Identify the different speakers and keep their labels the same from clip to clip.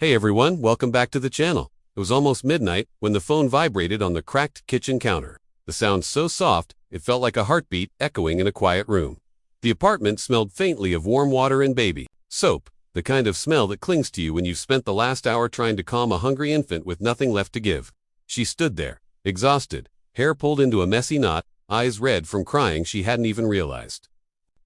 Speaker 1: Hey everyone, welcome back to the channel. It was almost midnight when the phone vibrated on the cracked kitchen counter. The sound so soft, it felt like a heartbeat echoing in a quiet room. The apartment smelled faintly of warm water and baby soap, the kind of smell that clings to you when you've spent the last hour trying to calm a hungry infant with nothing left to give. She stood there, exhausted, hair pulled into a messy knot, eyes red from crying she hadn't even realized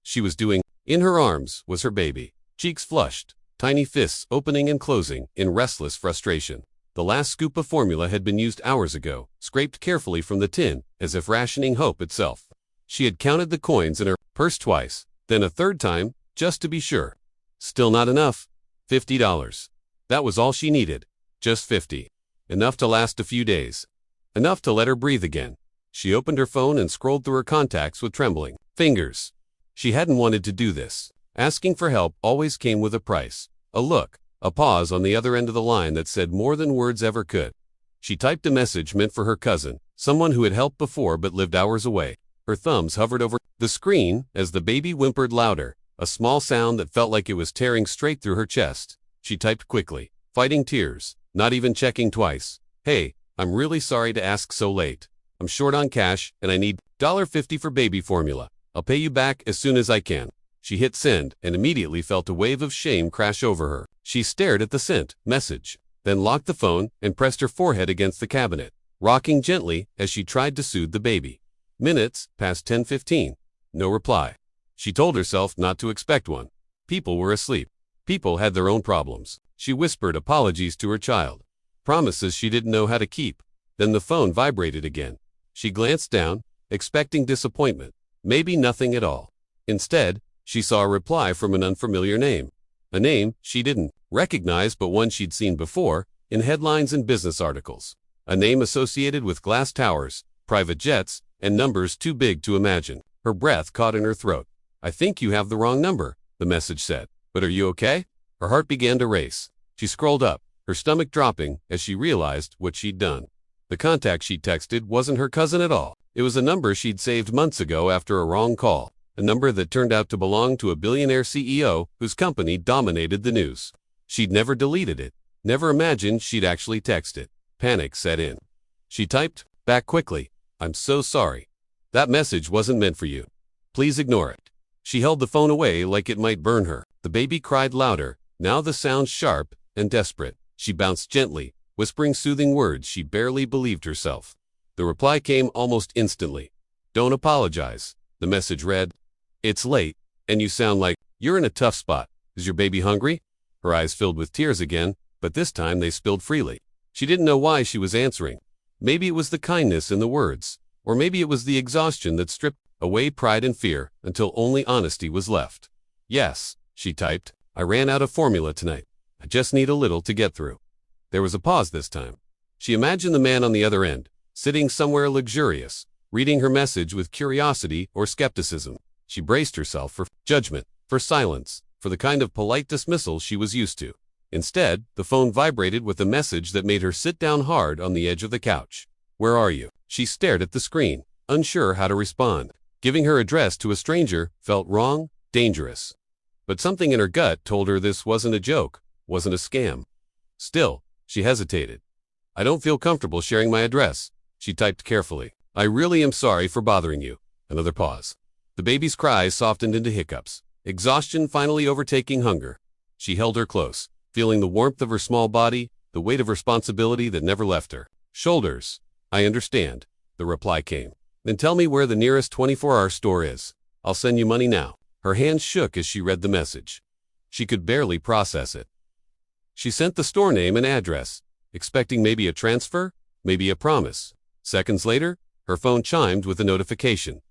Speaker 1: she was doing. In her arms was her baby, cheeks flushed, tiny fists opening and closing in restless frustration. The last scoop of formula had been used hours ago, scraped carefully from the tin, as if rationing hope itself. She had counted the coins in her purse twice, then a third time, just to be sure. Still not enough. $50. That was all she needed. Just 50. Enough to last a few days. Enough to let her breathe again. She opened her phone and scrolled through her contacts with trembling fingers. She hadn't wanted to do this. Asking for help always came with a price. A look, a pause on the other end of the line that said more than words ever could. She typed a message meant for her cousin, someone who had helped before but lived hours away. Her thumbs hovered over the screen as the baby whimpered louder, a small sound that felt like it was tearing straight through her chest. She typed quickly, fighting tears, not even checking twice. Hey, I'm really sorry to ask so late. I'm short on cash and I need $50 for baby formula. I'll pay you back as soon as I can. She hit send and immediately felt a wave of shame crash over her. She stared at the sent message, then locked the phone and pressed her forehead against the cabinet, rocking gently as she tried to soothe the baby. Minutes past 10:15. No reply. She told herself not to expect one. People were asleep. People had their own problems. She whispered apologies to her child, promises she didn't know how to keep. Then the phone vibrated again. She glanced down, expecting disappointment, maybe nothing at all. Instead, she saw a reply from an unfamiliar name. A name she didn't recognize but one she'd seen before in headlines and business articles. A name associated with glass towers, private jets, and numbers too big to imagine. Her breath caught in her throat. I think you have the wrong number, the message said. But are you okay? Her heart began to race. She scrolled up, her stomach dropping as she realized what she'd done. The contact she'd texted wasn't her cousin at all. It was a number she'd saved months ago after a wrong call. A number that turned out to belong to a billionaire CEO whose company dominated the news. She'd never deleted it, never imagined she'd actually text it. Panic set in. She typed back quickly, I'm so sorry. That message wasn't meant for you. Please ignore it. She held the phone away like it might burn her. The baby cried louder, now the sound sharp and desperate. She bounced gently, whispering soothing words she barely believed herself. The reply came almost instantly. Don't apologize, the message read. It's late, and you sound like you're in a tough spot. Is your baby hungry? Her eyes filled with tears again, but this time they spilled freely. She didn't know why she was answering. Maybe it was the kindness in the words, or maybe it was the exhaustion that stripped away pride and fear until only honesty was left. Yes, she typed. I ran out of formula tonight. I just need a little to get through. There was a pause this time. She imagined the man on the other end, sitting somewhere luxurious, reading her message with curiosity or skepticism. She braced herself for judgment, for silence, for the kind of polite dismissal she was used to. Instead, the phone vibrated with a message that made her sit down hard on the edge of the couch. Where are you? She stared at the screen, unsure how to respond. Giving her address to a stranger felt wrong, dangerous. But something in her gut told her this wasn't a joke, wasn't a scam. Still, she hesitated. I don't feel comfortable sharing my address, she typed carefully. I really am sorry for bothering you. Another pause. The baby's cries softened into hiccups, exhaustion finally overtaking hunger. She held her close, feeling the warmth of her small body, the weight of responsibility that never left her shoulders. I understand, the reply came. Then tell me where the nearest 24-hour store is. I'll send you money now. Her hands shook as she read the message. She could barely process it. She sent the store name and address, expecting maybe a transfer, maybe a promise. Seconds later, her phone chimed with a notification.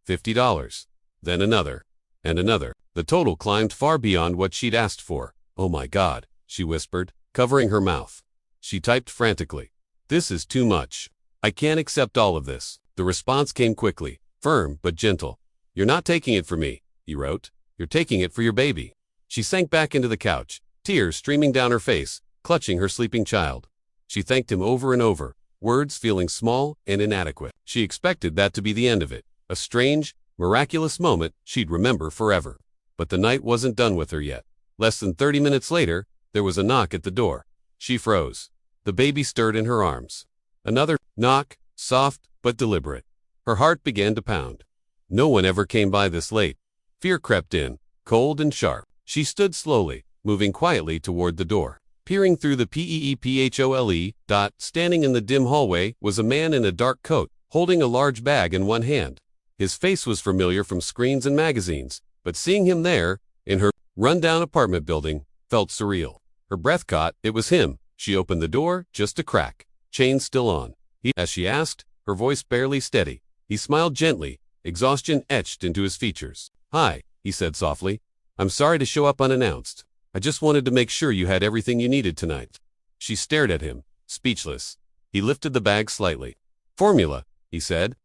Speaker 1: $50. Then another. And another. The total climbed far beyond what she'd asked for. Oh my God, she whispered, covering her mouth. She typed frantically. This is too much. I can't accept all of this. The response came quickly, firm but gentle. You're not taking it for me, he wrote. You're taking it for your baby. She sank back into the couch, tears streaming down her face, clutching her sleeping child. She thanked him over and over, words feeling small and inadequate. She expected that to be the end of it. A strange, miraculous moment she'd remember forever. But the night wasn't done with her yet. Less than 30 minutes later, There was a knock at the door. She froze. The baby stirred in her arms. Another knock, soft but deliberate. Her heart began to pound. No one ever came by this late. Fear crept in, cold and sharp. She stood slowly, moving quietly toward the door. Peering through the peephole dot, standing in the dim hallway, was a man in a dark coat, holding a large bag in one hand. His face was familiar from screens and magazines, but seeing him there, in her run-down apartment building, felt surreal. Her breath caught. It was him. She opened the door, just a crack. Chain still on. As she asked, her voice barely steady. He smiled gently, exhaustion etched into his features. "Hi," he said softly. "I'm sorry to show up unannounced. I just wanted to make sure you had everything you needed tonight." She stared at him, speechless. He lifted the bag slightly. "Formula," he said.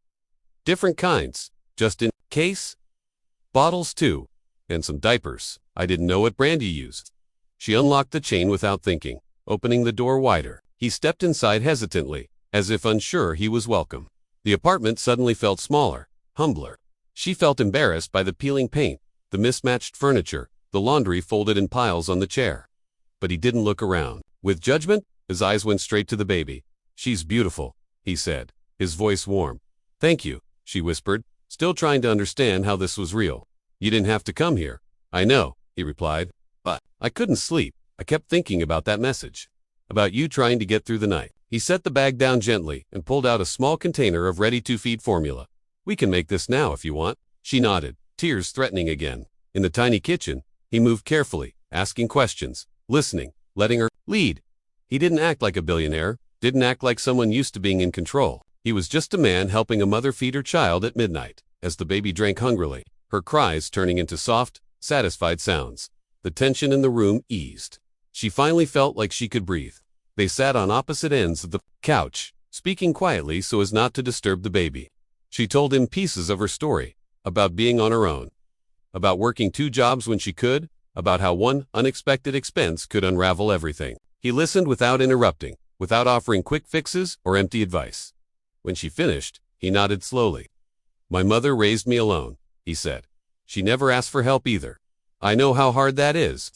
Speaker 1: "Different kinds. Just in case? Bottles too. And some diapers. I didn't know what brand you used." She unlocked the chain without thinking, opening the door wider. He stepped inside hesitantly, as if unsure he was welcome. The apartment suddenly felt smaller, humbler. She felt embarrassed by the peeling paint, the mismatched furniture, the laundry folded in piles on the chair. But he didn't look around. With judgment, his eyes went straight to the baby. "She's beautiful," he said, his voice warm. "Thank you," she whispered, still trying to understand how this was real. "You didn't have to come here." "I know," he replied. "But I couldn't sleep. I kept thinking about that message. About you trying to get through the night." He set the bag down gently and pulled out a small container of ready-to-feed formula. "We can make this now if you want." She nodded, tears threatening again. In the tiny kitchen, he moved carefully, asking questions, listening, letting her lead. He didn't act like a billionaire, didn't act like someone used to being in control. He was just a man helping a mother feed her child at midnight. As the baby drank hungrily, her cries turning into soft, satisfied sounds, the tension in the room eased. She finally felt like she could breathe. They sat on opposite ends of the couch, speaking quietly so as not to disturb the baby. She told him pieces of her story, about being on her own, about working 2 jobs when she could, about how one unexpected expense could unravel everything. He listened without interrupting, without offering quick fixes or empty advice. When she finished, he nodded slowly. "My mother raised me alone," he said. "She never asked for help either. I know how hard that is."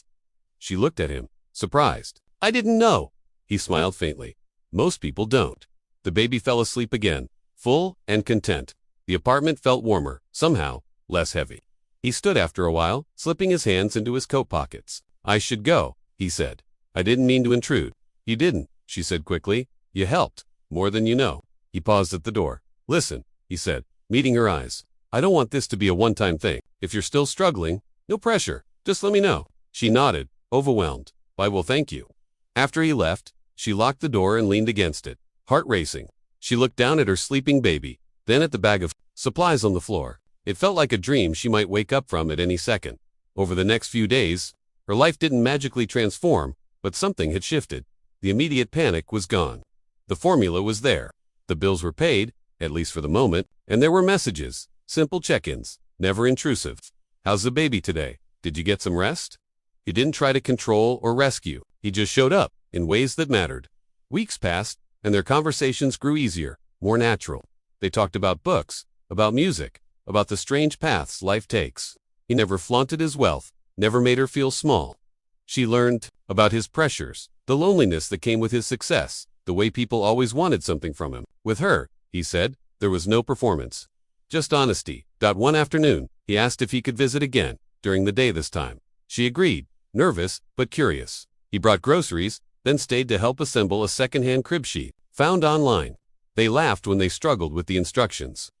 Speaker 1: She looked at him, surprised. "I didn't know." He smiled faintly. "Most people don't." The baby fell asleep again, full and content. The apartment felt warmer, somehow, less heavy. He stood after a while, slipping his hands into his coat pockets. "I should go," he said. "I didn't mean to intrude." "You didn't," she said quickly. "You helped, more than you know." He paused at the door. "Listen," he said, meeting her eyes. "I don't want this to be a one-time thing. If you're still struggling, no pressure. Just let me know." She nodded, overwhelmed. "I will, thank you." After he left, she locked the door and leaned against it, heart racing. She looked down at her sleeping baby, then at the bag of supplies on the floor. It felt like a dream she might wake up from at any second. Over the next few days, her life didn't magically transform, but something had shifted. The immediate panic was gone. The formula was there. The bills were paid, at least for the moment, and there were messages, simple check-ins, never intrusive. "How's the baby today? Did you get some rest?" He didn't try to control or rescue. He just showed up, in ways that mattered. Weeks passed, and their conversations grew easier, more natural. They talked about books, about music, about the strange paths life takes. He never flaunted his wealth, never made her feel small. She learned about his pressures, the loneliness that came with his success, the way people always wanted something from him. With her, he said, there was no performance, just honesty. One afternoon, he asked if he could visit again, during the day this time. She agreed, nervous but curious. He brought groceries, then stayed to help assemble a second-hand crib sheet, found online. They laughed when they struggled with the instructions,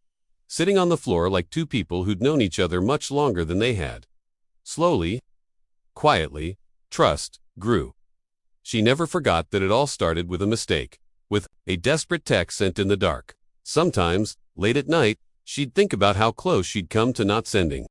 Speaker 1: sitting on the floor like two people who'd known each other much longer than they had. Slowly, quietly, trust grew. She never forgot that it all started with a mistake, with a desperate text sent in the dark. Sometimes, late at night, she'd think about how close she'd come to not sending.